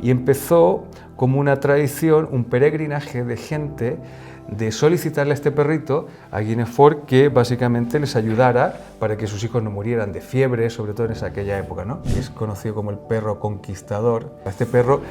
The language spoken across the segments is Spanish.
y empezó como una tradición, un peregrinaje de gente de solicitarle a este perrito, a Guinefort, que básicamente les ayudara para que sus hijos no murieran de fiebre, sobre todo en aquella época, ¿no? Es conocido como el perro conquistador. Este perro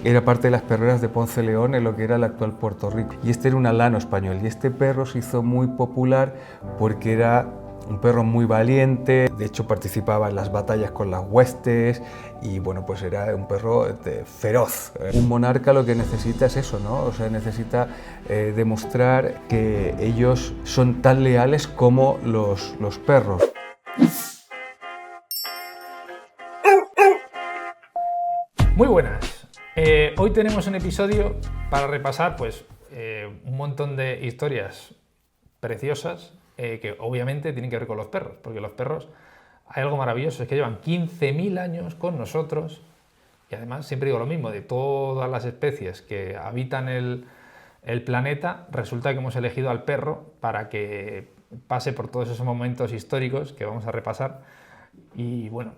era parte de las perreras de Ponce de León en lo que era el actual Puerto Rico. Y este era un alano español. Y este perro se hizo muy popular porque era un perro muy valiente, de hecho participaba en las batallas con las huestes y bueno, pues era un perro feroz. Un monarca lo que necesita es eso, ¿no? O sea, necesita demostrar que ellos son tan leales como los perros. Muy buenas. Hoy tenemos un episodio para repasar un montón de historias preciosas que obviamente tienen que ver con los perros, porque los perros, hay algo maravilloso, es que llevan 15.000 años con nosotros y además siempre digo lo mismo, de todas las especies que habitan el planeta, resulta que hemos elegido al perro para que pase por todos esos momentos históricos que vamos a repasar. Y bueno,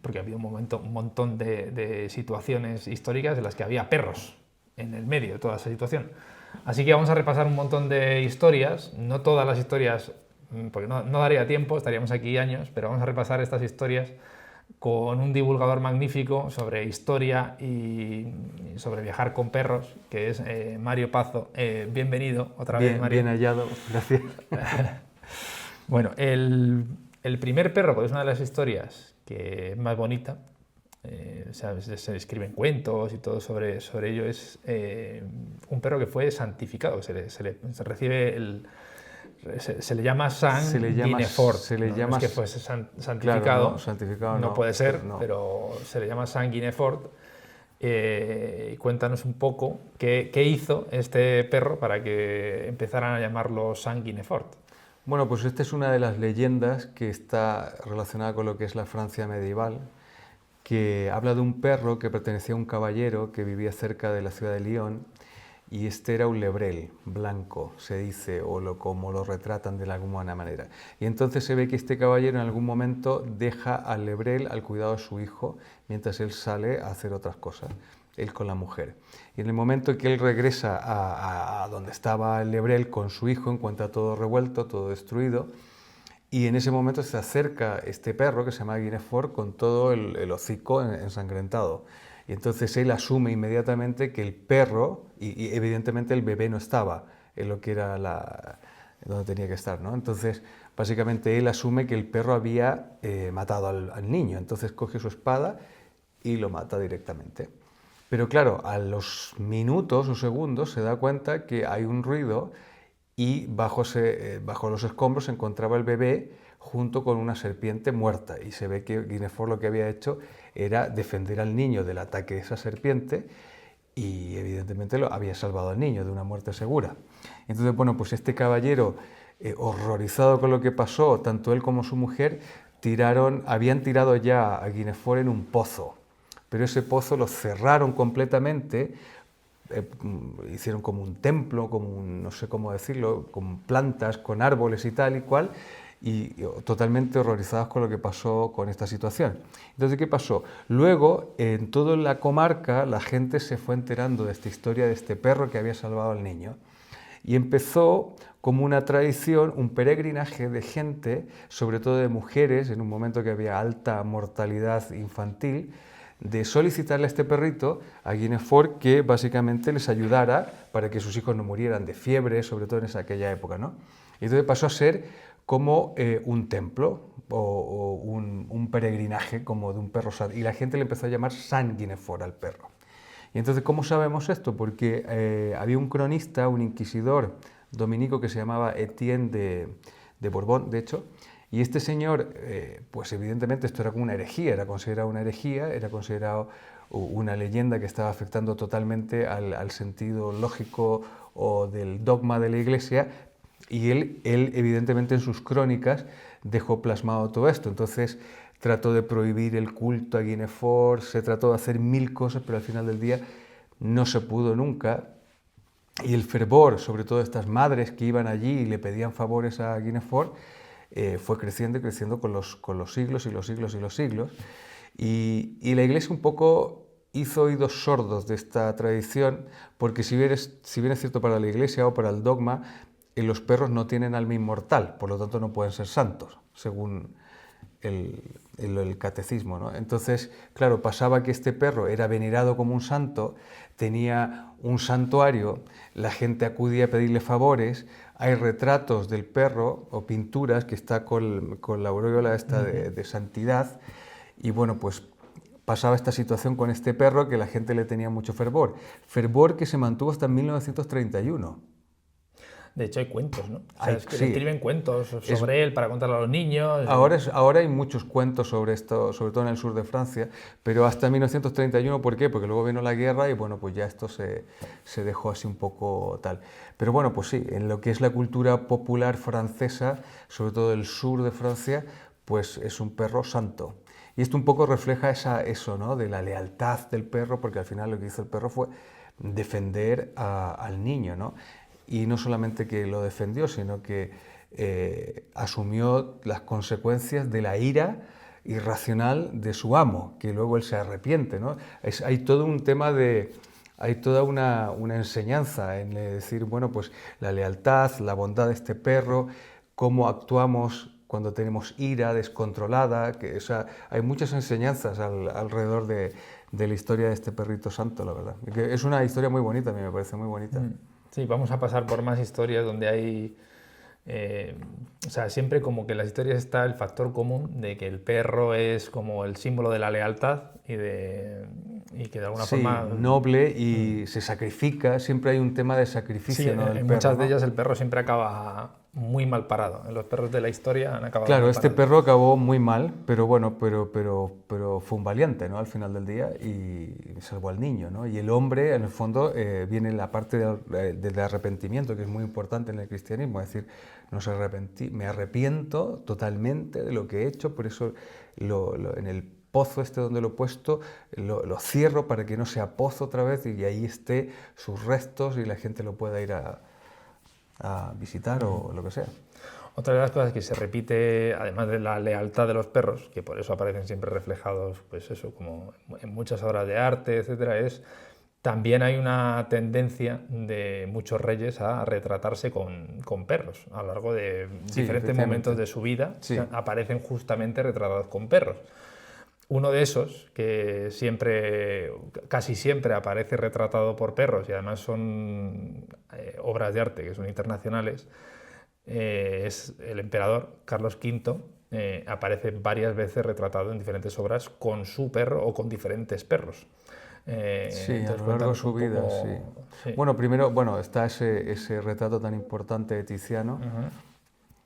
porque ha habido un montón de situaciones históricas en las que había perros en el medio de toda esa situación. Así que vamos a repasar un montón de historias, no todas las historias, porque no daría tiempo, estaríamos aquí años, pero vamos a repasar estas historias con un divulgador magnífico sobre historia y sobre viajar con perros, que es Mario Pazo. Bienvenido otra vez, Mario. Bien hallado, gracias. Bueno, el primer perro, pues es una de las historias que es más bonita, se escriben cuentos y todo sobre ello, es un perro que fue santificado, se le llama San Guinefort. No es que fuese santificado, claro, no, santificado no puede ser, no. pero se le llama San Guinefort. Cuéntanos un poco qué hizo este perro para que empezaran a llamarlo San Guinefort. Bueno, pues esta es una de las leyendas que está relacionada con lo que es la Francia medieval, que habla de un perro que pertenecía a un caballero que vivía cerca de la ciudad de Lyon, y este era un lebrel blanco, se dice, como lo retratan de alguna manera. Y entonces se ve que este caballero en algún momento deja al lebrel al cuidado de su hijo, mientras él sale a hacer otras cosas, él con la mujer. Y en el momento que él regresa a donde estaba el lebrel con su hijo, encuentra todo revuelto, todo destruido, y en ese momento se acerca este perro que se llama Guinefort con todo el hocico ensangrentado. Y entonces él asume inmediatamente que el perro, y evidentemente el bebé no estaba en lo que era donde tenía que estar, ¿no? Entonces, básicamente él asume que el perro había matado al niño. Entonces coge su espada y lo mata directamente. Pero claro, a los minutos o segundos se da cuenta que hay un ruido y bajo los escombros se encontraba el bebé junto con una serpiente muerta, y se ve que Guinefort lo que había hecho era defender al niño del ataque de esa serpiente y evidentemente lo había salvado al niño de una muerte segura. Entonces, bueno, pues este caballero, horrorizado con lo que pasó, tanto él como su mujer, habían tirado ya a Guinefort en un pozo, pero ese pozo lo cerraron completamente. Hicieron como un templo, no sé cómo decirlo, con plantas, con árboles y tal y cual, y totalmente horrorizados con lo que pasó con esta situación. Entonces, ¿qué pasó? Luego, en toda la comarca, la gente se fue enterando de esta historia de este perro que había salvado al niño, y empezó como una tradición, un peregrinaje de gente, sobre todo de mujeres, en un momento que había alta mortalidad infantil, de solicitarle a este perrito, a Guinefort, que básicamente les ayudara para que sus hijos no murieran de fiebre, sobre todo en aquella época, ¿no? Y entonces pasó a ser como un templo o un peregrinaje como de un perro santo, y la gente le empezó a llamar San Guinefort al perro. Y entonces, ¿cómo sabemos esto? Porque había un cronista, un inquisidor dominico que se llamaba Etienne de Borbón, de hecho, y este señor, pues evidentemente esto era como una herejía, era considerado una leyenda que estaba afectando totalmente al sentido lógico o del dogma de la Iglesia, y él evidentemente en sus crónicas dejó plasmado todo esto. Entonces trató de prohibir el culto a Guinefort, se trató de hacer mil cosas, pero al final del día no se pudo nunca. Y el fervor, sobre todo de estas madres que iban allí y le pedían favores a Guinefort, fue creciendo con los siglos y los siglos y los siglos. Y la Iglesia un poco hizo oídos sordos de esta tradición, porque si bien es cierto para la Iglesia o para el dogma, los perros no tienen alma inmortal, por lo tanto no pueden ser santos, según el catecismo, ¿no? Entonces, claro, pasaba que este perro era venerado como un santo, tenía un santuario, la gente acudía a pedirle favores, hay retratos del perro o pinturas que está con la aureola esta de santidad, y bueno, pues pasaba esta situación con este perro que la gente le tenía mucho fervor que se mantuvo hasta 1931. De hecho, hay cuentos, ¿no? O sea, Sí. escriben cuentos sobre él para contarlo a los niños. Ahora hay muchos cuentos sobre esto, sobre todo en el sur de Francia, pero hasta 1931, ¿por qué? Porque luego vino la guerra y bueno, pues ya esto se dejó así un poco tal. Pero bueno, pues sí, en lo que es la cultura popular francesa, sobre todo el sur de Francia, pues es un perro santo. Y esto un poco refleja eso, ¿no? De la lealtad del perro, porque al final lo que hizo el perro fue defender al niño, ¿no? Y no solamente que lo defendió, sino que asumió las consecuencias de la ira irracional de su amo, que luego él se arrepiente, ¿no? Hay todo un tema hay toda una enseñanza en decir, bueno, pues la lealtad, la bondad de este perro, cómo actuamos cuando tenemos ira descontrolada, o sea, hay muchas enseñanzas alrededor de la historia de este perrito santo, la verdad. Que es una historia muy bonita, a mí me parece muy bonita. Sí, vamos a pasar por más historias donde hay... o sea, siempre como que en las historias está el factor común de que el perro es como el símbolo de la lealtad y que de alguna forma... noble y se sacrifica, siempre hay un tema de sacrificio, sí, ¿no? en muchas de ellas el perro siempre acaba muy mal parado. Los perros de la historia han acabado Claro, mal este parados. perro acabó muy mal, pero bueno, pero fue un valiente, ¿no? Al final del día y salvó al niño, ¿no? Y el hombre, en el fondo, viene la parte del arrepentimiento, que es muy importante en el cristianismo, es decir, me arrepiento totalmente de lo que he hecho, por eso en el pozo este donde lo he puesto, lo cierro para que no sea pozo otra vez y ahí esté sus restos y la gente lo pueda ir a visitar o lo que sea. Otra de las cosas que se repite, además de la lealtad de los perros, que por eso aparecen siempre reflejados, pues eso, como en muchas obras de arte, etcétera, es también hay una tendencia de muchos reyes a retratarse con perros. A lo largo de diferentes momentos de su vida aparecen justamente retratados con perros. Uno de esos, que casi siempre aparece retratado por perros y además son obras de arte que son internacionales, es el emperador Carlos V. Aparece varias veces retratado en diferentes obras con su perro o con diferentes perros. Sí, a lo largo de su vida, sí. Bueno, primero está ese retrato tan importante de Tiziano,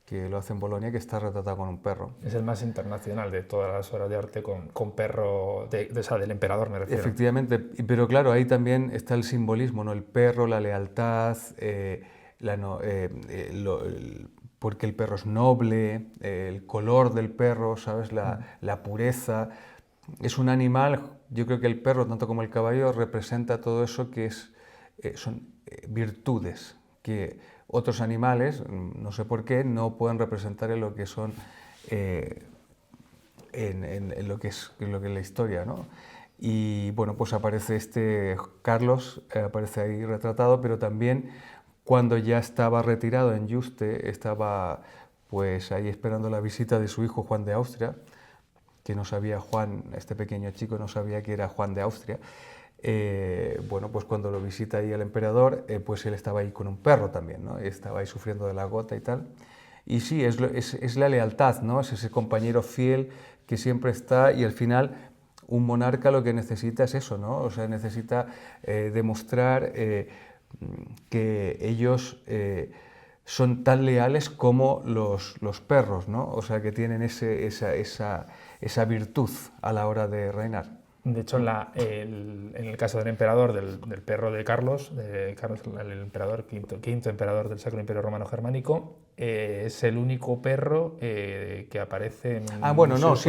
que lo hace en Bolonia, que está retratado con un perro. Es el más internacional de todas las obras de arte con perro, del emperador me refiero. Efectivamente, pero claro, ahí también está el simbolismo, ¿no? El perro, la lealtad, porque el perro es noble, el color del perro, ¿sabes? La pureza. Es un animal, yo creo que el perro, tanto como el caballo, representa todo eso que son virtudes, que otros animales, no sé por qué, no pueden representar en lo que son, en lo que es la historia, ¿no? Y bueno, pues aparece Carlos, aparece ahí retratado, pero también cuando ya estaba retirado en Yuste, estaba pues ahí esperando la visita de su hijo Juan de Austria, que no sabía este pequeño chico no sabía que era Juan de Austria. Bueno, pues cuando lo visita ahí el emperador, pues él estaba ahí con un perro también, ¿no? Estaba ahí sufriendo de la gota y tal. Y sí, es la lealtad, ¿no? Es ese compañero fiel que siempre está y al final un monarca lo que necesita es eso, ¿no? O sea, necesita demostrar que ellos son tan leales como los perros, ¿no? O sea, que tienen esa virtud a la hora de reinar. De hecho, en el caso del emperador, del perro de Carlos, el emperador quinto emperador del Sacro Imperio Romano Germánico, es el único perro que aparece en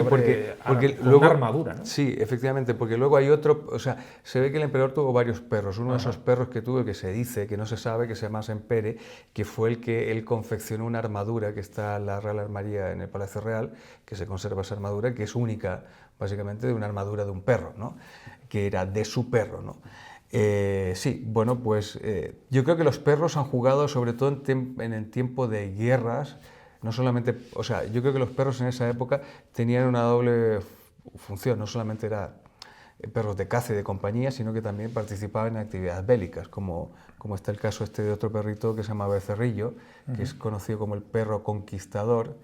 porque con luego, una armadura, ¿no? Sí, efectivamente, porque luego hay otro, o sea, se ve que el emperador tuvo varios perros. Uno de esos perros que tuvo, que se dice, que no se sabe, que se llama Sempere, que fue el que él confeccionó una armadura que está en la Real Armería en el Palacio Real, que se conserva esa armadura, que es única, básicamente, de una armadura de un perro, ¿no? que era de su perro, ¿no? Sí, bueno, pues yo creo que los perros han jugado sobre todo en el tiempo de guerras, no solamente, o sea, yo creo que los perros en esa época tenían una doble función, no solamente era perros de caza y de compañía, sino que también participaban en actividades bélicas, como está el caso este de otro perrito que se llama Becerrillo, que es conocido como el perro conquistador,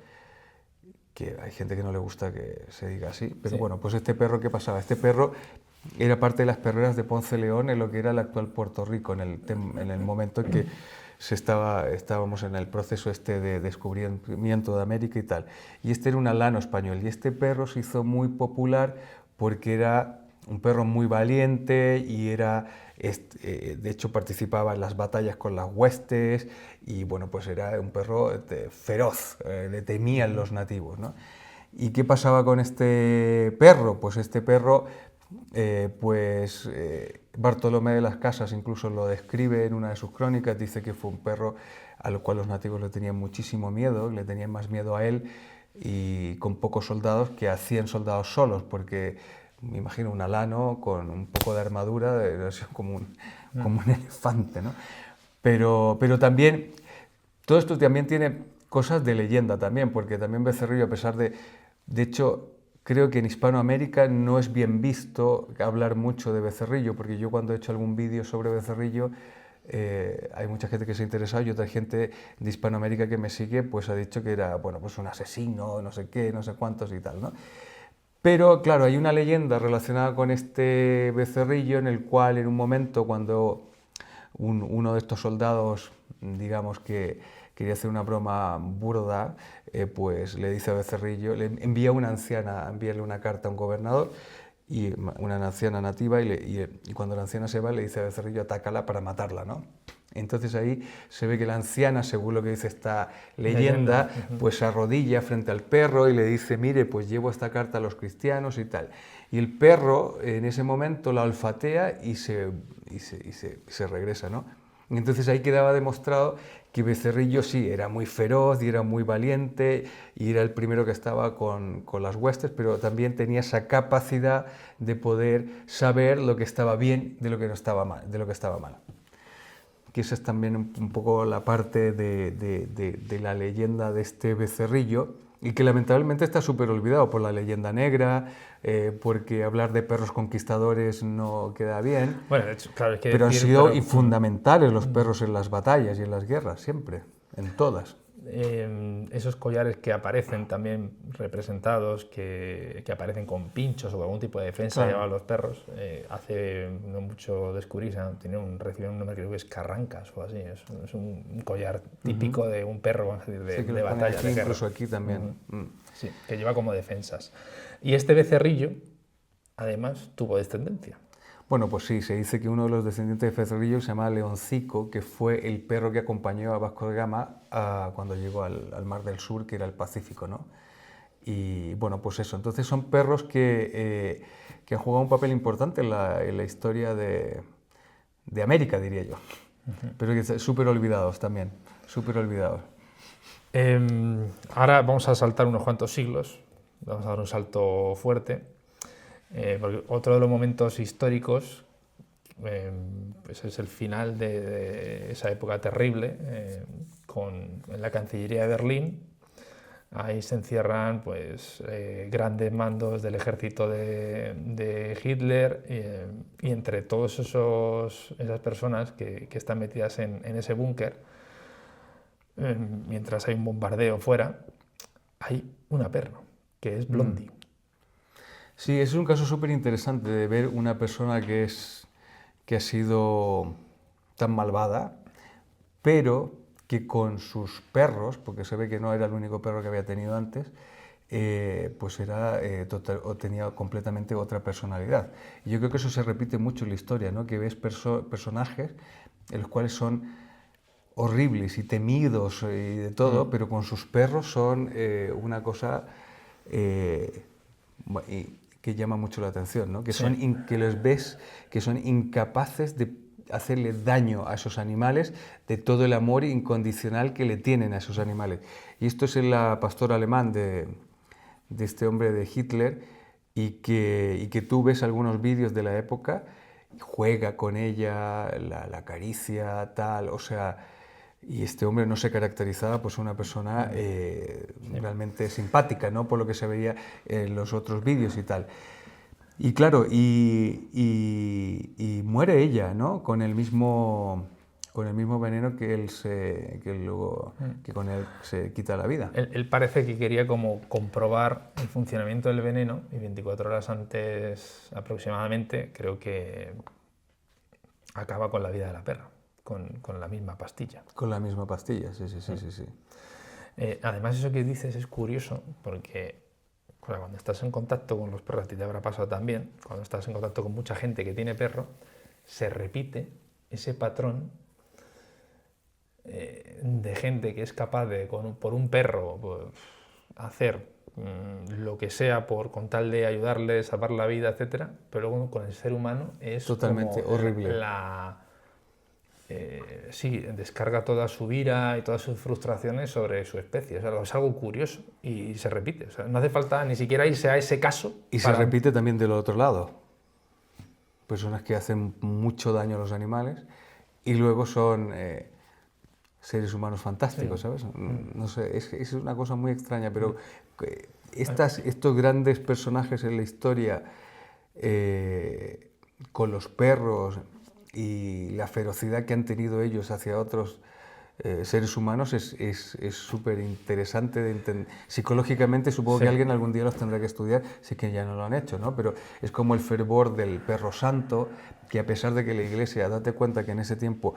que hay gente que no le gusta que se diga así, pero bueno, pues este perro, ¿qué pasaba? Este perro era parte de las perreras de Ponce León en lo que era el actual Puerto Rico, en el momento en que estábamos en el proceso este de descubrimiento de América y tal. Y este era un alano español, y este perro se hizo muy popular porque era un perro muy valiente y de hecho participaba en las batallas con las huestes y bueno, pues era un perro feroz, le temían los nativos, ¿no? ¿Y qué pasaba con este perro? Pues este perro, Bartolomé de las Casas incluso lo describe en una de sus crónicas, dice que fue un perro a lo cual los nativos le tenían muchísimo miedo, le tenían más miedo a él y con pocos soldados que a 100 soldados solos, porque me imagino un alano con un poco de armadura, como un elefante, ¿no? Pero también, todo esto también tiene cosas de leyenda también, porque también Becerrillo, a pesar de hecho, creo que en Hispanoamérica no es bien visto hablar mucho de Becerrillo, porque yo cuando he hecho algún vídeo sobre Becerrillo, hay mucha gente que se ha interesado y otra gente de Hispanoamérica que me sigue, pues ha dicho que era, bueno, pues un asesino, no sé qué, no sé cuántos y tal, ¿no? Pero claro, hay una leyenda relacionada con este Becerrillo en el cual en un momento cuando uno de estos soldados, digamos que quería hacer una broma burda, pues le dice a Becerrillo, le envía una anciana a enviarle una carta a un gobernador, y una anciana nativa, y cuando la anciana se va le dice a Becerrillo, atácala para matarla, ¿no? Entonces ahí se ve que la anciana, según lo que dice esta leyenda, pues se arrodilla frente al perro y le dice, mire, pues llevo esta carta a los cristianos y tal. Y el perro en ese momento la olfatea y se regresa, ¿no? Y entonces ahí quedaba demostrado que Becerrillo sí, era muy feroz y era muy valiente y era el primero que estaba con las huestes, pero también tenía esa capacidad de poder saber lo que estaba bien de lo que no estaba mal, de lo que estaba mal. Que esa es también un poco la parte de la leyenda de este Becerrillo y que lamentablemente está súper olvidado por la leyenda negra, porque hablar de perros conquistadores no queda bien. Bueno, de hecho, claro, es que pero han sido fundamentales los perros en las batallas y en las guerras, siempre, en todas. Esos collares que aparecen también representados, que aparecen con pinchos o algún tipo de defensa, claro, llevaban los perros. Hace no mucho descubrí, recibieron un nombre, creo que es carrancas o así. Es un collar típico de un perro, vamos a decir, de batalla. Aquí, de guerra. Incluso aquí también. Sí, que lleva como defensas. Y este Becerrillo, además, tuvo descendencia. Bueno, pues sí, se dice que uno de los descendientes de Becerrillo se llama Leoncico, que fue el perro que acompañó a Vasco de Gama cuando llegó al Mar del Sur, que era el Pacífico, ¿no? Y bueno, pues eso. Entonces son perros que han jugado un papel importante en la historia de América, diría yo. Pero que súper olvidados también, súper olvidados. Ahora vamos a saltar unos cuantos siglos, vamos a dar un salto fuerte. Porque otro de los momentos históricos pues es el final de esa época terrible en la Cancillería de Berlín. Ahí se encierran pues, grandes mandos del ejército de Hitler y entre todas esas personas que están metidas en ese búnker, mientras hay un bombardeo fuera, hay una perra, que es Blondie. Sí, es un caso súper interesante de ver una persona que ha sido tan malvada, pero que con sus perros, porque se ve que no era el único perro que había tenido antes, pues tenía completamente otra personalidad. Y yo creo que eso se repite mucho en la historia, ¿no? Que ves personajes en los cuales son horribles y temidos y de todo, pero con sus perros son una cosa que llama mucho la atención, ¿no? Que, que los ves que son incapaces de hacerle daño a esos animales de todo el amor incondicional que le tienen a esos animales. Y esto es el pastor alemán de este hombre de Hitler, y que tú ves algunos vídeos de la época, juega con ella, la acaricia, tal, o sea, y este hombre no se caracterizaba pues una persona realmente simpática, ¿no? Por lo que se veía en los otros vídeos y tal. Y claro, y muere ella, ¿no? Con el mismo veneno que que con él se quita la vida. Él parece que quería como comprobar el funcionamiento del veneno y 24 horas antes aproximadamente creo que acaba con la vida de la perra, con la misma pastilla. Con la misma pastilla, sí. Además eso que dices es curioso porque cuando estás en contacto con los perros, a ti te habrá pasado también, cuando estás en contacto con mucha gente que tiene perro, se repite ese patrón de gente que es capaz de, por un perro, pues, hacer lo que sea con tal de ayudarle, salvar la vida, etcétera, pero luego con el ser humano es totalmente como horrible. Sí, descarga toda su ira y todas sus frustraciones sobre su especie. O sea, es algo curioso y se repite. O sea, no hace falta ni siquiera irse a ese caso. Y se repite también del otro lado. Personas que hacen mucho daño a los animales y luego son seres humanos fantásticos, sí. ¿Sabes? No sé, es una cosa muy extraña, pero estos grandes personajes en la historia con los perros y la ferocidad que han tenido ellos hacia otros seres humanos es súper interesante de entender. Psicológicamente supongo que alguien algún día los tendrá que estudiar, si es que ya no lo han hecho, ¿no? Pero es como el fervor del perro santo, que a pesar de que la Iglesia, date cuenta que en ese tiempo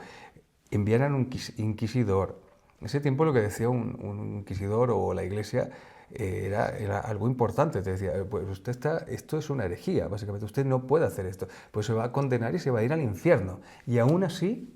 enviaran un inquisidor, en ese tiempo lo que decía un inquisidor o la Iglesia era algo importante. Te decía, pues esto es una herejía, básicamente, usted no puede hacer esto, pues se va a condenar y se va a ir al infierno. Y aún así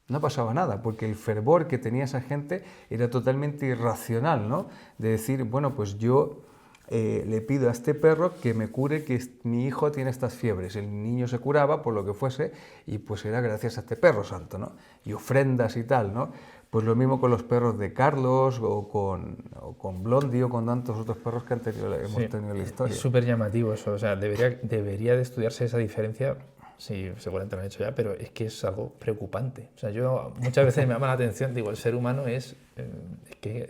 no pasaba nada, porque el fervor que tenía esa gente era totalmente irracional, ¿no? De decir, bueno, pues yo le pido a este perro que me cure, que mi hijo tiene estas fiebres. El niño se curaba por lo que fuese y pues era gracias a este perro santo, ¿no? Y ofrendas y tal, ¿no? Pues lo mismo con los perros de Carlos o con Blondie o con tantos otros perros que hemos tenido en la historia. Es súper llamativo eso, o sea, debería de estudiarse esa diferencia. Sí, seguramente lo han hecho ya, pero es que es algo preocupante. O sea, yo muchas veces me llama la atención, digo, el ser humano es que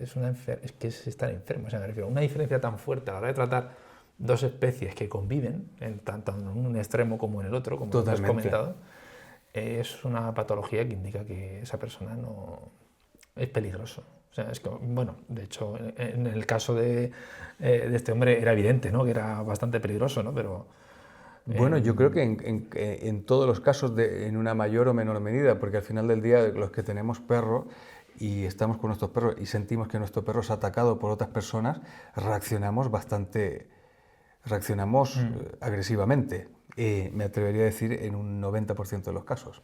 es estar enfermo. O sea, me refiero a una diferencia tan fuerte a la hora de tratar dos especies que conviven, tanto en un extremo como en el otro, como has comentado, es una patología que indica que esa persona no es peligroso. O sea, es que, bueno, de hecho, en el caso de este hombre era evidente, ¿no? Que era bastante peligroso, ¿no? Pero bueno, yo creo que en todos los casos, en una mayor o menor medida, porque al final del día los que tenemos perro y estamos con nuestros perros y sentimos que nuestro perro es atacado por otras personas, reaccionamos agresivamente. Me atrevería a decir en un 90% de los casos.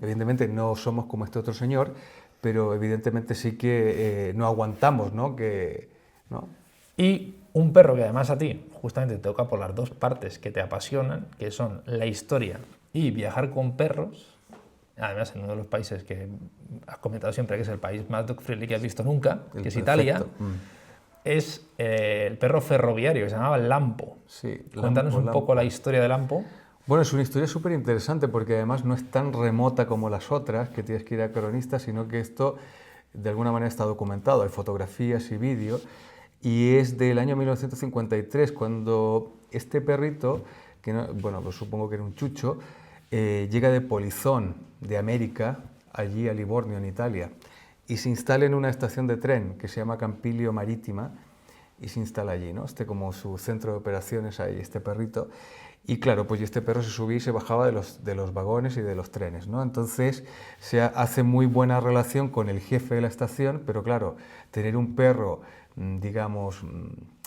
Evidentemente no somos como este otro señor, pero evidentemente sí que no aguantamos, ¿no? ¿no? Y un perro que además a ti justamente te toca por las dos partes que te apasionan, que son la historia y viajar con perros, además en uno de los países que has comentado siempre que es el país más dog-friendly que has visto nunca, que es Italia, es el perro ferroviario, que se llamaba Lampo. Sí, Cuéntanos un poco la historia de Lampo. Bueno, es una historia súper interesante porque además no es tan remota como las otras, que tienes que ir a cronistas, sino que esto de alguna manera está documentado, hay fotografías y vídeos. Y es del año 1953, cuando este perrito, que no, bueno, pues supongo que era un chucho, llega de Polizón, de América, allí a Livorno, en Italia, y se instala en una estación de tren que se llama Campilio Marítima, y se instala allí, ¿no? Como su centro de operaciones ahí, este perrito. Y claro, pues este perro se subía y se bajaba de los vagones y de los trenes, ¿no? Entonces se hace muy buena relación con el jefe de la estación, pero claro, tener un perro, digamos,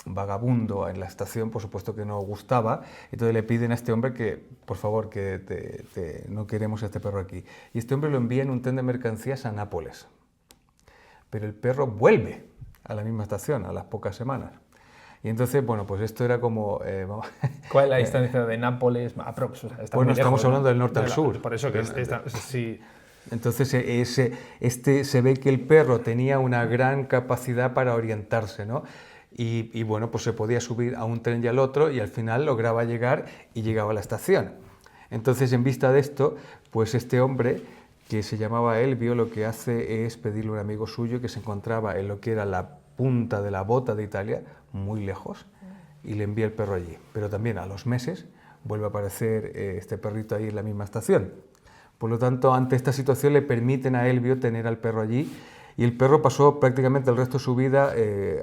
vagabundo en la estación, por supuesto que no gustaba, entonces le piden a este hombre que, por favor, que no queremos a este perro aquí. Y este hombre lo envía en un tren de mercancías a Nápoles. Pero el perro vuelve a la misma estación a las pocas semanas. Y entonces, bueno, pues esto era como... ¿Cuál es la distancia de Nápoles? Aprox, o sea, bueno, estamos hablando del norte al sur. Por eso que sí. Entonces se ve que el perro tenía una gran capacidad para orientarse, ¿no? y bueno, pues se podía subir a un tren y al otro y al final lograba llegar y llegaba a la estación. Entonces, en vista de esto, pues este hombre, que se llamaba Elvio, lo que hace es pedirle a un amigo suyo que se encontraba en lo que era la punta de la bota de Italia, muy lejos, y le envía el perro allí. Pero también a los meses vuelve a aparecer este perrito ahí en la misma estación. Por lo tanto, ante esta situación le permiten a Elvio tener al perro allí, y el perro pasó prácticamente el resto de su vida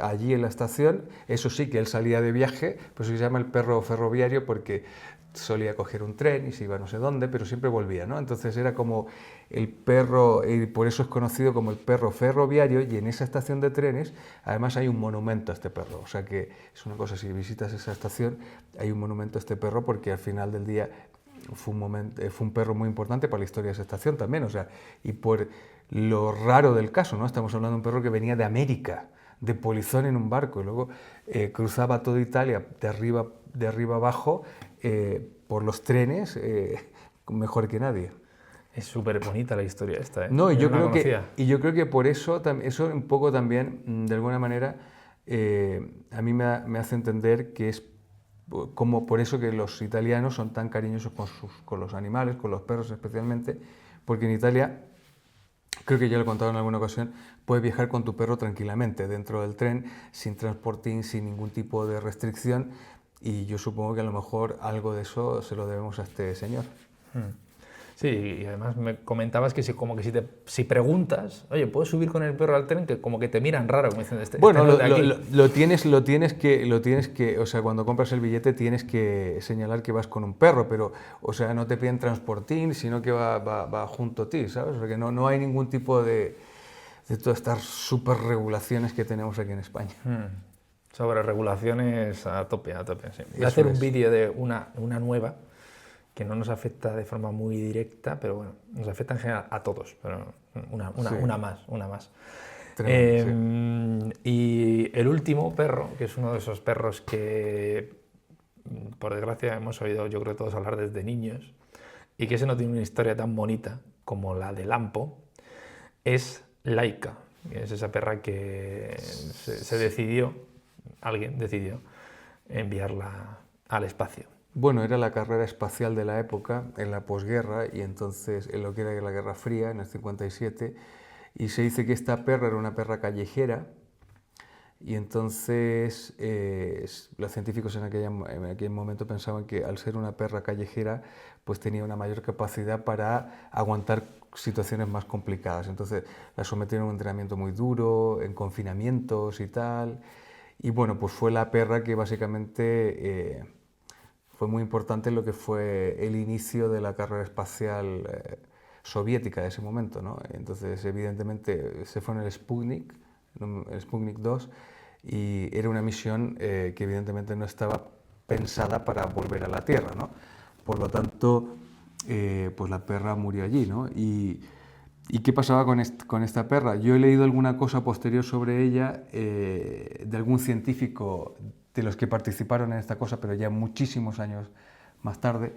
allí en la estación. Eso sí, que él salía de viaje, por eso se llama el perro ferroviario, porque solía coger un tren y se iba a no sé dónde, pero siempre volvía, ¿no? Entonces era como el perro, y por eso es conocido como el perro ferroviario, y en esa estación de trenes además hay un monumento a este perro. O sea que es una cosa, si visitas esa estación, hay un monumento a este perro, porque al final del día fue un perro muy importante para la historia de esa estación también, o sea, y por lo raro del caso, ¿no? Estamos hablando de un perro que venía de América, de polizón en un barco, y luego cruzaba toda Italia de arriba abajo por los trenes, mejor que nadie. Es súper bonita la historia esta, ¿eh? No, Yo no la conocía. yo creo que por eso, eso un poco también, de alguna manera, a mí me hace entender que es como por eso que los italianos son tan cariñosos con los animales, con los perros especialmente, porque en Italia, creo que ya lo he contado en alguna ocasión, puedes viajar con tu perro tranquilamente dentro del tren, sin transportín, sin ningún tipo de restricción, y yo supongo que a lo mejor algo de eso se lo debemos a este señor. Sí, y además me comentabas que si preguntas, oye, ¿puedo subir con el perro al tren? Que como que te miran raro, como diciendo, Bueno, no es de aquí. lo tienes que, o sea, cuando compras el billete tienes que señalar que vas con un perro, pero, o sea, no te piden transportín, sino que va junto a ti, ¿sabes? O sea, que no hay ningún tipo de todas estas super regulaciones que tenemos aquí en España. Sobre regulaciones a tope, sí. Voy a Eso hacer un es. vídeo de una nueva que no nos afecta de forma muy directa, pero bueno, nos afecta en general a todos, pero una más. Tremendo, sí. Y el último perro, que es uno de esos perros que, por desgracia, hemos oído, yo creo, todos hablar desde niños, y que ese no tiene una historia tan bonita como la de Lampo, es Laika, que es esa perra que alguien decidió enviarla al espacio. Bueno, era la carrera espacial de la época, en la posguerra, y entonces en lo que era la Guerra Fría, en el 57, y se dice que esta perra era una perra callejera, y entonces los científicos en aquel momento pensaban que al ser una perra callejera, pues tenía una mayor capacidad para aguantar situaciones más complicadas. Entonces la sometieron a un entrenamiento muy duro, en confinamientos y tal, y bueno, pues fue la perra que básicamente fue muy importante en lo que fue el inicio de la carrera espacial soviética de ese momento, ¿no? Entonces, evidentemente, se fue en el Sputnik 2, y era una misión que evidentemente no estaba pensada para volver a la Tierra, ¿no? Por lo tanto, pues la perra murió allí, ¿no? ¿Y qué pasaba con esta perra? Yo he leído alguna cosa posterior sobre ella de algún científico de los que participaron en esta cosa, pero ya muchísimos años más tarde,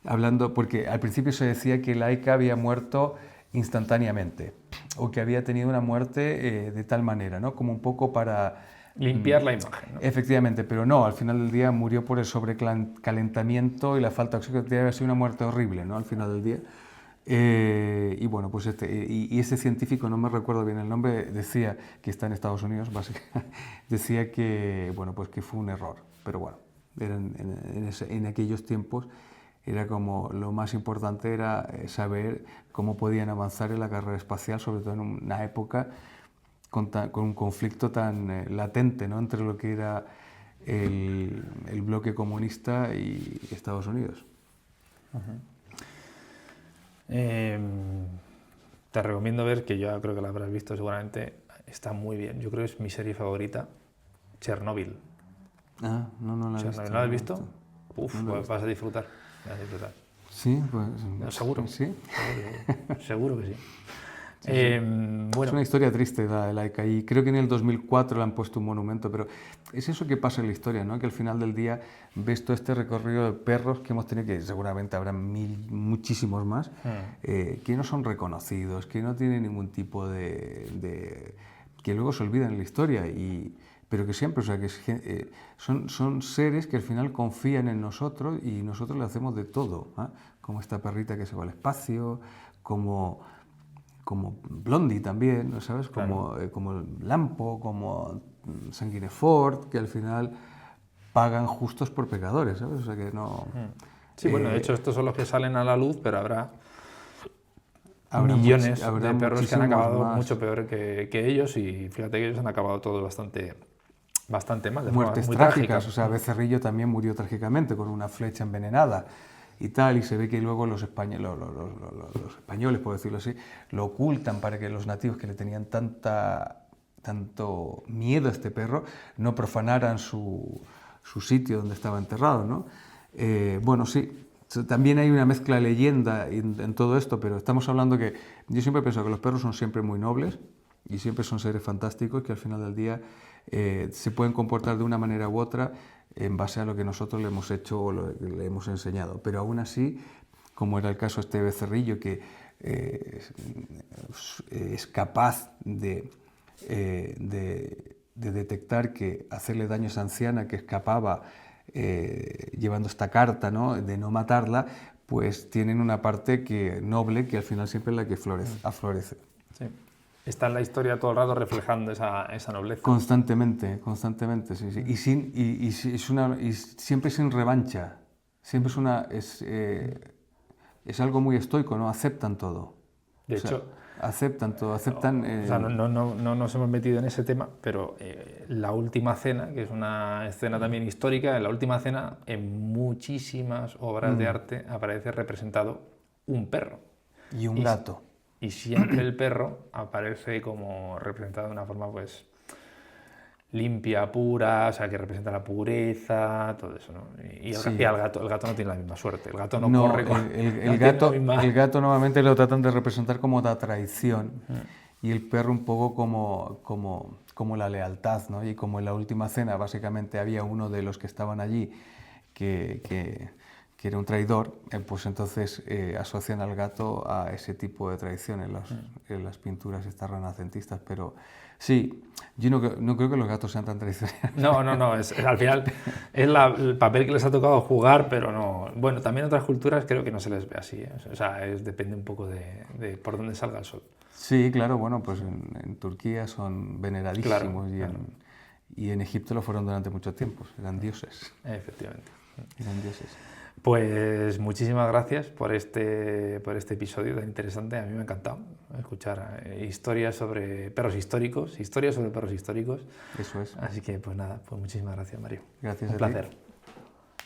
hablando, porque al principio se decía que Laika había muerto instantáneamente, o que había tenido una muerte de tal manera, ¿no? Como un poco para limpiar la imagen, ¿no? Efectivamente, pero no, al final del día murió por el sobrecalentamiento y la falta de oxígeno. Debe haber sido una muerte horrible, ¿no? Al final del día. Y bueno, pues ese científico, no me recuerdo bien el nombre, decía que está en Estados Unidos, básicamente, decía que, bueno, pues que fue un error, pero bueno, en aquellos tiempos era como lo más importante era saber cómo podían avanzar en la carrera espacial, sobre todo en una época con un conflicto tan latente, ¿no? Entre lo que era el bloque comunista y Estados Unidos. Te recomiendo ver, que yo creo que la habrás visto seguramente, está muy bien. Yo creo que es mi serie favorita, Chernobyl. Ah, no la he visto. ¿No la has visto? Uf, no pues vas a disfrutar. Sí, pues... No, seguro. Sí. Seguro que sí. Bueno. Es una historia triste la de Laika, y creo que en el 2004 le han puesto un monumento, pero es eso que pasa en la historia, ¿no? Que al final del día ves todo este recorrido de perros que hemos tenido, que seguramente habrá muchísimos más, que no son reconocidos, que no tienen ningún tipo que luego se olvidan en la historia, pero que siempre, o sea, que son seres que al final confían en nosotros y nosotros le hacemos de todo, ¿eh? Como esta perrita que se va al espacio, como Blondie también, ¿no sabes? Como, Claro. como Lampo, como Sanguinefort, que al final pagan justos por pecadores, ¿sabes? O sea que no... Sí, bueno, de hecho estos son los que salen a la luz, pero habrá millones de perros que han acabado más. mucho peor que ellos, y fíjate que ellos han acabado todos bastante mal, de forma Muertes muy trágicas, trágica. o sea, Becerrillo también murió trágicamente con una flecha envenenada y tal, y se ve que luego los españoles, por decirlo así, lo ocultan para que los nativos que le tenían tanto miedo a este perro no profanaran su sitio donde estaba enterrado, ¿no? Bueno, sí, también hay una mezcla de leyenda en todo esto, pero estamos hablando que yo siempre pienso que los perros son siempre muy nobles y siempre son seres fantásticos que al final del día se pueden comportar de una manera u otra en base a lo que nosotros le hemos hecho o le hemos enseñado. Pero aún así, como era el caso de este becerrillo que es capaz de detectar que hacerle daño a esa anciana que escapaba llevando esta carta, ¿no? De no matarla, pues tienen una parte noble que al final siempre es la que aflorece. Sí. Está en la historia todo el rato reflejando esa nobleza. Constantemente, sí, sí. Y siempre sin revancha. Siempre es algo muy estoico, ¿no? Aceptan todo. De hecho, aceptan todo, aceptan... o sea, no nos hemos metido en ese tema, pero La Última Cena, que es una escena también histórica, en La Última Cena, en muchísimas obras de arte aparece representado un perro. Y un gato. Y siempre el perro aparece como representado de una forma, pues, limpia, pura, o sea, que representa la pureza, todo eso, ¿no? Y el gato no tiene la misma suerte, el gato no corre con... El gato normalmente lo tratan de representar como la traición y el perro un poco como la lealtad, ¿no? Y como en La Última Cena básicamente había uno de los que estaban allí que era un traidor, pues entonces asocian al gato a ese tipo de traición en las pinturas estas renacentistas, pero sí, yo no creo que los gatos sean tan traicioneros. No, al final es el papel que les ha tocado jugar, pero no... Bueno, también en otras culturas creo que no se les ve así, ¿eh? O sea, depende un poco de por dónde salga el sol. Sí, claro, bueno, pues en Turquía son veneradísimos, claro, y en Egipto lo fueron durante mucho tiempo, eran dioses. Efectivamente. Eran dioses. Pues muchísimas gracias por este episodio tan interesante. A mí me ha encantado escuchar historias sobre perros históricos, historias sobre perros históricos. Eso es. Así que pues nada, pues muchísimas gracias, Mario. Gracias a ti. Un placer.